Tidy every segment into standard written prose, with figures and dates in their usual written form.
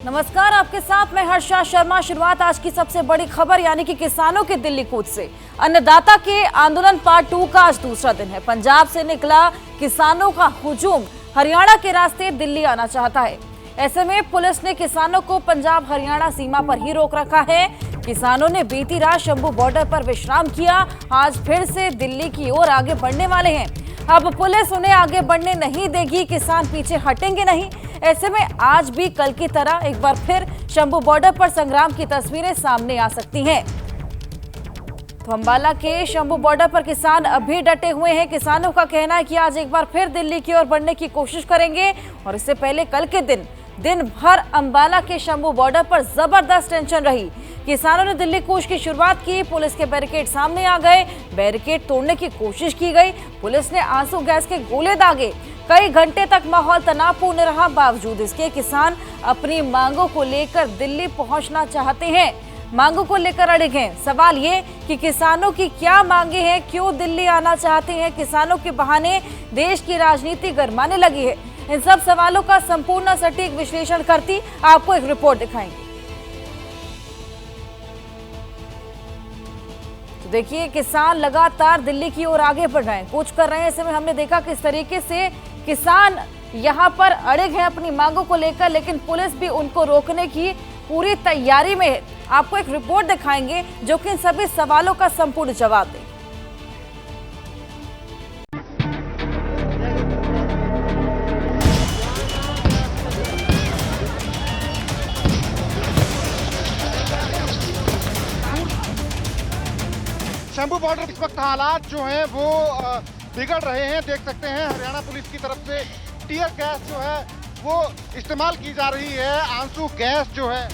नमस्कार, आपके साथ मैं हर्षा शर्मा। शुरुआत आज की सबसे बड़ी खबर यानी कि किसानों के दिल्ली कूच से। अन्नदाता के आंदोलन पार्ट 2 का आज दूसरा दिन है। पंजाब से निकला किसानों का हुजूम हरियाणा के रास्ते दिल्ली आना चाहता है। ऐसे में पुलिस ने किसानों को पंजाब हरियाणा सीमा पर ही रोक रखा है। किसानों ने बीती रात शंभू बॉर्डर पर विश्राम किया। आज फिर से दिल्ली की ओर आगे बढ़ने वाले हैं। अब पुलिस उन्हें आगे बढ़ने नहीं देगी, किसान पीछे हटेंगे नहीं। ऐसे में आज भी कल की तरह एक बार फिर शंभू बॉर्डर पर संग्राम की तस्वीरें सामने आ सकती हैं। तो अंबाला के शंभू बॉर्डर पर किसान अभी डटे हुए हैं। किसानों का कहना है कि आज एक बार फिर दिल्ली की ओर बढ़ने की कोशिश करेंगे। और इससे पहले कल के दिन भर अंबाला के शंभू बॉर्डर पर जबरदस्त टेंशन रही। किसानों ने दिल्ली कूच की शुरुआत की। पुलिस के बैरिकेड सामने आ गए। बैरिकेड तोड़ने की कोशिश की गई। पुलिस ने आंसू गैस के गोले दागे। कई घंटे तक माहौल तनावपूर्ण रहा। बावजूद इसके किसान अपनी मांगों को लेकर दिल्ली पहुंचना चाहते हैं। मांगों को लेकर अड़े हैं। सवाल ये कि किसानों की क्या मांगे हैं, क्यों दिल्ली आना चाहते हैं। किसानों के बहाने देश की राजनीति गरमाने लगी है। इन सब सवालों का संपूर्ण सटीक विश्लेषण करती आपको एक रिपोर्ट दिखाएंगे। तो देखिए, किसान लगातार दिल्ली की ओर आगे बढ़ रहे हैं, कूच कर रहे हैं। ऐसे में हमने देखा किस तरीके से किसान यहां पर अड़े हैं अपनी मांगों को लेकर, लेकिन पुलिस भी उनको रोकने की पूरी तैयारी में है। आपको एक रिपोर्ट दिखाएंगे जो कि इन सभी सवालों का संपूर्ण जवाब दे। शंभू बॉर्डर इस वक्त हालात जो हैं वो बिगड़ रहे हैं। देख सकते हैं हरियाणा पुलिस की तरफ से टीयर गैस जो है वो इस्तेमाल की जा रही है। आंसू गैस जो है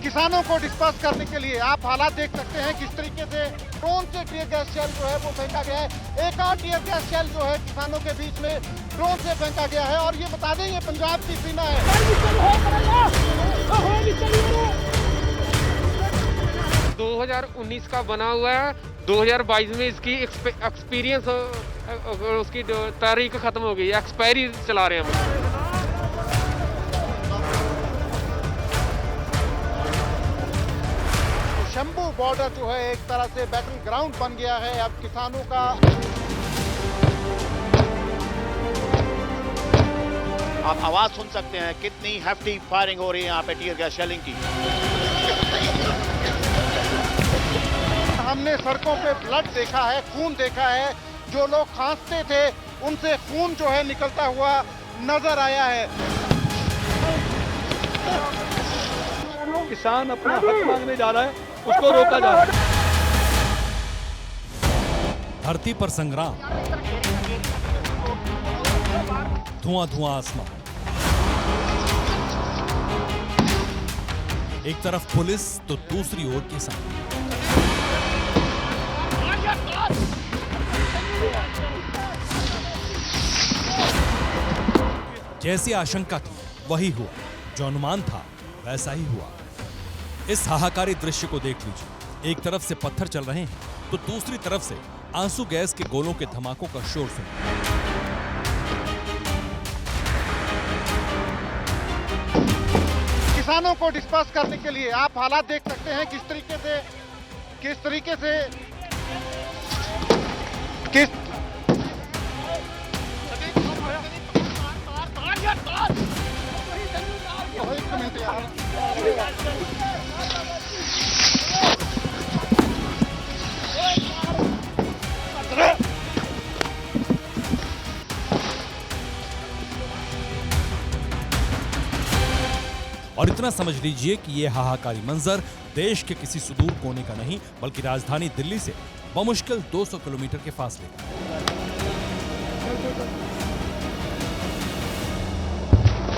किसानों को डिस्पर्स करने के लिए आप हालात देख सकते हैं किस तरीके से ड्रोन से टीयर गैस शेल जो है वो फेंका गया है। एक और टीयर गैस शेल जो है किसानों के बीच में ड्रोन से फेंका गया है। और ये बता दें, ये पंजाब की सीमा है। 2019 का बना हुआ है। 2022 में इसकी एक्सपीरियंस उसकी तारीख खत्म हो गई, एक्सपायरी चला रहे हैं हम। शंभू बॉर्डर जो है एक तरह से बैटल ग्राउंड बन गया है। अब किसानों का आप आवाज सुन सकते हैं कितनी हेफ्टी फायरिंग हो रही है यहाँ पे टीयर गैस शेलिंग की। हमने सड़कों पे ब्लड देखा है, खून देखा है। जो लोग खांसते थे उनसे खून जो है निकलता हुआ नजर आया है। किसान अपना हक मांगने जा रहा है, उसको रोका जा रहा है। धरती पर संग्राम, धुआं धुआं आसमान। एक तरफ पुलिस तो दूसरी ओर किसान। जैसी आशंका थी वही हुआ, जो अनुमान था वैसा ही हुआ। इस हाहाकारी दृश्य को देख लीजिए। एक तरफ से पत्थर चल रहे हैं तो दूसरी तरफ से आंसू गैस के गोलों के धमाकों का शोर सुनिए। किसानों को डिस्पर्स करने के लिए आप हालात देख सकते हैं किस तरीके से और इतना समझ लीजिए कि यह हाहाकारी मंजर देश के किसी सुदूर कोने का नहीं, बल्कि राजधानी दिल्ली से बमुश्किल 200 किलोमीटर के फासले का।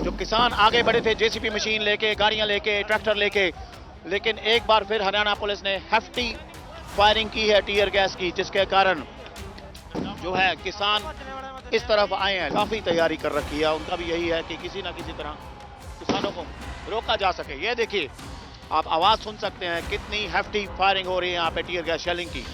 जो किसान आगे बढ़े थे जेसीबी मशीन लेके, गाड़ियां लेके, ट्रैक्टर लेके, लेकिन एक बार फिर हरियाणा पुलिस ने हेफ्टी फायरिंग की है टीयर गैस की, जिसके कारण जो है किसान इस तरफ आए हैं। काफी तैयारी कर रखी है। उनका भी यही है कि किसी ना किसी तरह किसानों को रोका जा सके। ये देखिए, आप आवाज सुन सकते हैं कितनी हेफ्टी फायरिंग हो रही है यहाँ पे टीयर गैस शेलिंग की।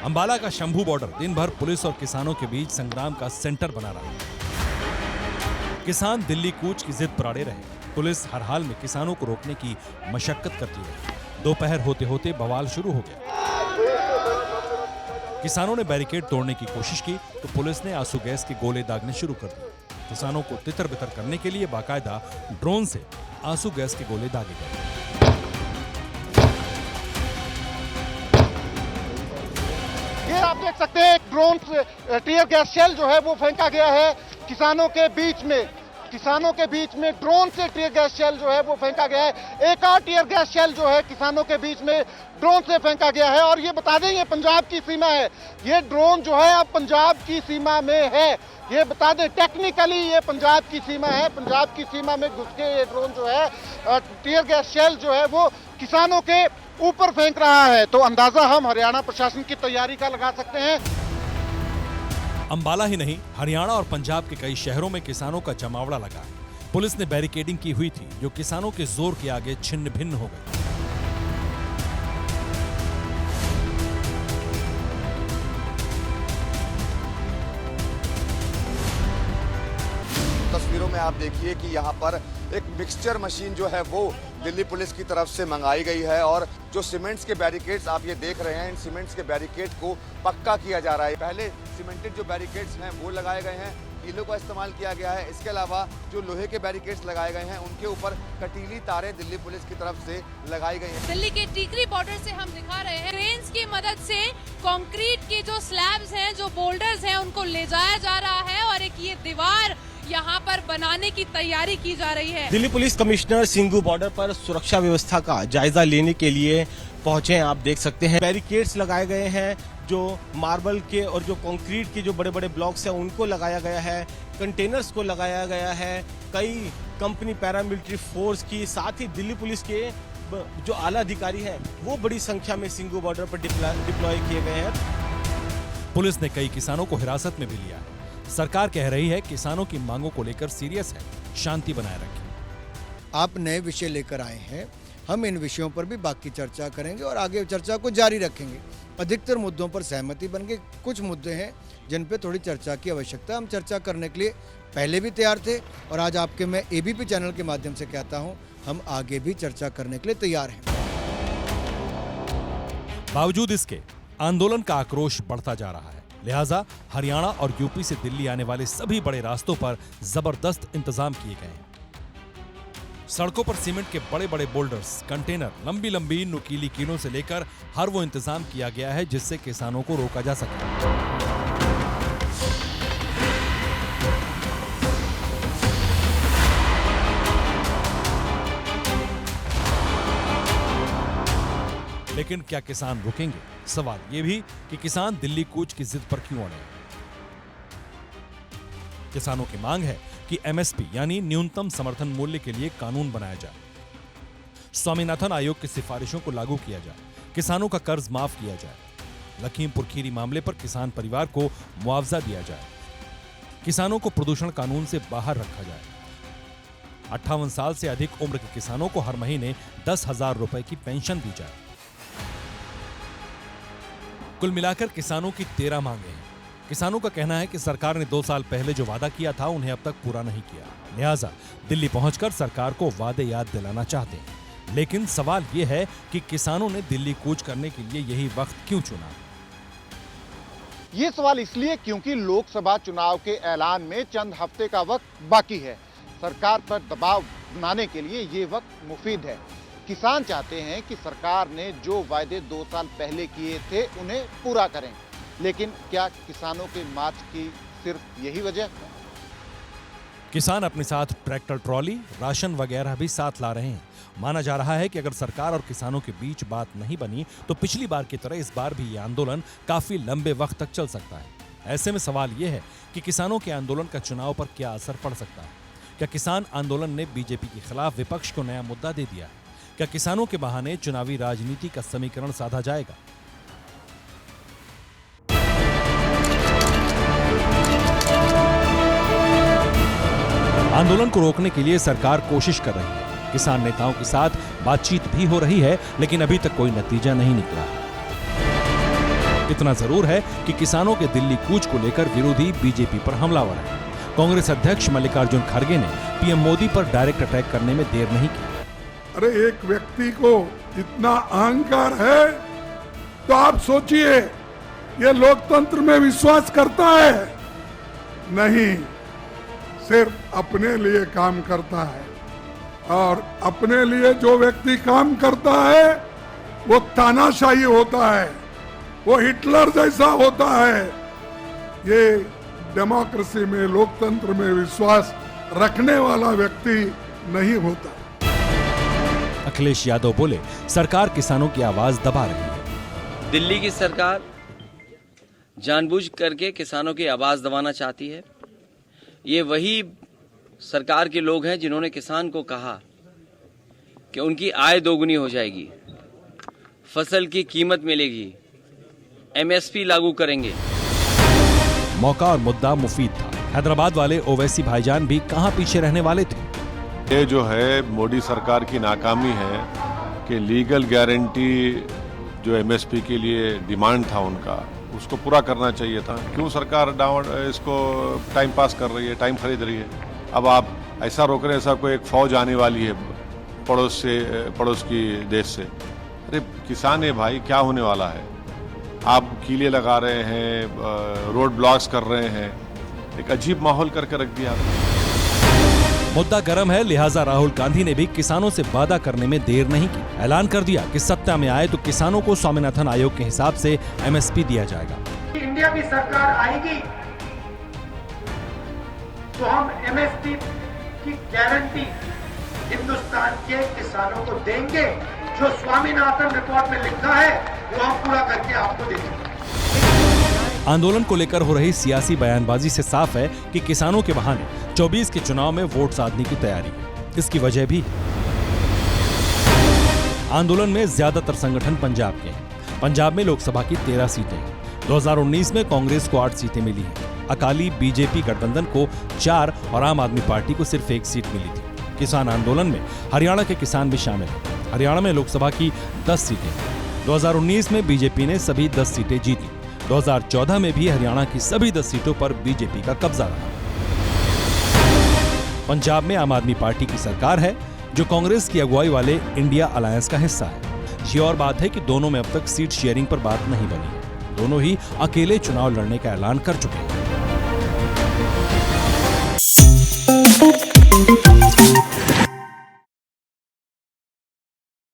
अंबाला का शंभू बॉर्डर दिन भर पुलिस और किसानों के बीच संग्राम का सेंटर बना रहा। किसान दिल्ली कूच की जिद पर अड़े रहे। पुलिस हर हाल में किसानों को रोकने की मशक्कत करती रही। दोपहर होते होते बवाल शुरू हो गया। किसानों ने बैरिकेड तोड़ने की कोशिश की तो पुलिस ने आंसू गैस के गोले दागने शुरू कर दिए। किसानों को तितर बितर करने के लिए बाकायदा ड्रोन से आंसू गैस के गोले दागे गए। ये आप देख सकते हैं, एक ड्रोन से टीयर गैस शेल जो है वो फेंका गया है किसानों के बीच में। किसानों के बीच में ड्रोन से टीयर गैस शेल जो है वो फेंका गया है। एक और टीयर गैस शेल जो है किसानों के बीच में ड्रोन से फेंका गया है। और ये बता दें, ये पंजाब की सीमा है। ये ड्रोन जो है अब पंजाब की सीमा में है। ये बता दें, टेक्निकली ये पंजाब की सीमा है। पंजाब की सीमा में घुस के ये ड्रोन जो है टीयर गैस शेल जो है वो किसानों के ऊपर फेंक रहा है। तो अंदाजा हम हरियाणा प्रशासन की तैयारी का लगा सकते हैं। अंबाला ही नहीं, हरियाणा और पंजाब के कई शहरों में किसानों का जमावड़ा लगा है। पुलिस ने बैरिकेडिंग की हुई थी जो किसानों के जोर के आगे छिन्न भिन्न हो गई। तस्वीरों में आप देखिए कि यहाँ पर एक मिक्सचर मशीन जो है वो दिल्ली पुलिस की तरफ से मंगाई गई है और जो सीमेंट्स के बैरिकेड्स आप ये देख रहे हैं, इन सीमेंट्स के बैरिकेड को पक्का किया जा रहा है। पहले सीमेंटेड जो बैरिकेड्स हैं वो लगाए गए हैं, कीलों का इस्तेमाल किया गया है। इसके अलावा जो लोहे के बैरिकेड्स लगाए गए हैं उनके ऊपर कटीली तारें दिल्ली पुलिस की तरफ से लगाई गई हैं। दिल्ली के टीकरी बॉर्डर से हम दिखा रहे हैं, क्रेन्स की मदद से कंक्रीट के जो स्लैब्स हैं, जो बोल्डर्स हैं, उनको ले जाया जा रहा है और एक ये दीवार यहाँ पर बनाने की तैयारी की जा रही है। Delhi police commissioner Singhu border पर सुरक्षा व्यवस्था का जायजा लेने के लिए पहुंचे हैं। आप देख सकते हैं बैरिकेड्स लगाए गए हैं, जो मार्बल के और जो कंक्रीट के जो बड़े बड़े ब्लॉक्स हैं उनको लगाया गया है, कंटेनर्स को लगाया गया है। कई कंपनी पैरामिलिट्री फोर्स की, साथ ही दिल्ली पुलिस के जो आला अधिकारी हैं वो बड़ी संख्या में सिंघू बॉर्डर पर डिप्लॉय किए गए हैं। पुलिस ने कई किसानों को हिरासत में भी लिया है। सरकार कह रही है किसानों की मांगों को लेकर सीरियस है, शांति बनाए रखें। आप नए विषय लेकर आए हैं, हम इन विषयों पर भी बाकी चर्चा करेंगे और आगे चर्चा को जारी रखेंगे। अधिकतर मुद्दों पर सहमति बन गई। कुछ मुद्दे हैं जिन पे थोड़ी चर्चा की आवश्यकता है। हम चर्चा करने के लिए पहले भी तैयार थे और आज आपके मैं एबीपी चैनल के माध्यम से कहता हूं, हम आगे भी चर्चा करने के लिए तैयार हैं। बावजूद इसके आंदोलन का आक्रोश बढ़ता जा रहा है। लिहाजा हरियाणा और यूपी से दिल्ली आने वाले सभी बड़े रास्तों पर जबरदस्त इंतजाम किए गए हैं। सड़कों पर सीमेंट के बड़े बड़े बोल्डर्स, कंटेनर, लंबी लंबी नुकीली कीलों से लेकर हर वो इंतजाम किया गया है जिससे किसानों को रोका जा सके। लेकिन क्या किसान रुकेंगे? सवाल ये भी कि किसान दिल्ली कूच की जिद पर क्यों अड़े? किसानों की मांग है कि एमएसपी यानी न्यूनतम समर्थन मूल्य के लिए कानून बनाया जाए, स्वामीनाथन आयोग की सिफारिशों को लागू किया जाए, किसानों का कर्ज माफ किया जाए, लखीमपुर खीरी मामले पर किसान परिवार को मुआवजा दिया जाए, किसानों को प्रदूषण कानून से बाहर रखा जाए, 58 साल से अधिक उम्र के किसानों को हर महीने 10,000 रुपए की पेंशन दी जाए। कुल मिलाकर किसानों की 13 मांगे हैं। किसानों का कहना है कि सरकार ने 2 साल पहले जो वादा किया था उन्हें अब तक पूरा नहीं किया, लिहाजा दिल्ली पहुंचकर सरकार को वादे याद दिलाना चाहते हैं। लेकिन सवाल यह है कि किसानों ने दिल्ली कूच करने के लिए यही वक्त क्यों चुना? ये सवाल इसलिए क्योंकि लोकसभा चुनाव के ऐलान में चंद हफ्ते का वक्त बाकी है। सरकार पर दबाव बनाने के लिए ये वक्त मुफीद है। किसान चाहते हैं कि सरकार ने जो वायदे 2 साल पहले किए थे उन्हें पूरा करें। लेकिन क्या किसानों के मार्च की सिर्फ यही वजह? किसान अपने साथ ट्रैक्टर ट्रॉली, राशन वगैरह भी साथ ला रहे हैं। माना जा रहा है कि अगर सरकार और किसानों के बीच बात नहीं बनी तो पिछली बार की तरह इस बार भी ये आंदोलन काफी लंबे वक्त तक चल सकता है। ऐसे में सवाल यह है कि किसानों के आंदोलन का चुनाव पर क्या असर पड़ सकता है? क्या किसान आंदोलन ने बीजेपी के खिलाफ विपक्ष को नया मुद्दा दे दिया है? क्या किसानों के बहाने चुनावी राजनीति का समीकरण साधा जाएगा? आंदोलन को रोकने के लिए सरकार कोशिश कर रही है। किसान नेताओं के साथ बातचीत भी हो रही है, लेकिन अभी तक कोई नतीजा नहीं निकला। इतना जरूर है कि किसानों के दिल्ली कूच को लेकर विरोधी बीजेपी पर हमलावर है। कांग्रेस अध्यक्ष मल्लिकार्जुन खड़गे ने पीएम मोदी पर डायरेक्ट अटैक करने में देर नहीं की। अरे एक व्यक्ति को इतना अहंकार है तो आप सोचिए ये लोकतंत्र में विश्वास करता है? नहीं, सिर्फ अपने लिए काम करता है। और अपने लिए जो व्यक्ति काम करता है वो तानाशाही होता है, वो हिटलर जैसा होता है। ये डेमोक्रेसी में, लोकतंत्र में विश्वास रखने वाला व्यक्ति नहीं होता। अखिलेश यादव बोले, सरकार किसानों की आवाज दबा रही है। दिल्ली की सरकार जानबूझ करके किसानों की आवाज दबाना चाहती है। ये वही सरकार के लोग हैं जिन्होंने किसान को कहा कि उनकी आय दोगुनी हो जाएगी, फसल की कीमत मिलेगी, एमएसपी लागू करेंगे। मौका और मुद्दा मुफीद था। हैदराबाद वाले ओवैसी भाईजान भी कहां पीछे रहने वाले थे। ये जो है मोदी सरकार की नाकामी है कि लीगल गारंटी जो एमएसपी के लिए डिमांड था उनका, उसको पूरा करना चाहिए था। क्यों सरकार इसको टाइम पास कर रही है, टाइम खरीद रही है? अब आप ऐसा रोक रहे हैं, ऐसा कोई एक फौज आने वाली है पड़ोस की देश से। अरे किसान है भाई, क्या होने वाला है? आप कीले लगा रहे हैं, रोड ब्लॉक्स कर रहे हैं, एक अजीब माहौल करके रख दिया। मुद्दा गर्म है, लिहाजा राहुल गांधी ने भी किसानों से वादा करने में देर नहीं की। ऐलान कर दिया कि सत्ता में आए तो किसानों को स्वामीनाथन आयोग के हिसाब से एमएसपी दिया जाएगा। इंडिया की सरकार आएगी तो हम एमएसपी की गारंटी हिंदुस्तान के किसानों को देंगे। जो स्वामीनाथन रिपोर्ट में लिखा है वो हम पूरा करके आपको देंगे। आंदोलन को लेकर हो रही सियासी बयानबाजी से साफ है कि किसानों के बहाने 24 के चुनाव में वोट साधने की तैयारी है। इसकी वजह भी है। आंदोलन में ज्यादातर संगठन पंजाब के हैं। पंजाब में लोकसभा की 13 सीटें हैं। 2019 में कांग्रेस को 8 सीटें मिली हैं। अकाली बीजेपी गठबंधन को 4 और आम आदमी पार्टी को सिर्फ 1 सीट मिली थी। किसान आंदोलन में हरियाणा के किसान भी शामिल हैं। हरियाणा में लोकसभा की 10 सीटें। 2019 में बीजेपी ने सभी 10 सीटें जीती। 2014 में भी हरियाणा की सभी 10 सीटों पर बीजेपी का कब्जा रहा। पंजाब में आम आदमी पार्टी की सरकार है, जो कांग्रेस की अगुवाई वाले इंडिया अलायंस का हिस्सा है। ये और बात है कि दोनों में अब तक सीट शेयरिंग पर बात नहीं बनी है। दोनों ही अकेले चुनाव लड़ने का ऐलान कर चुके हैं।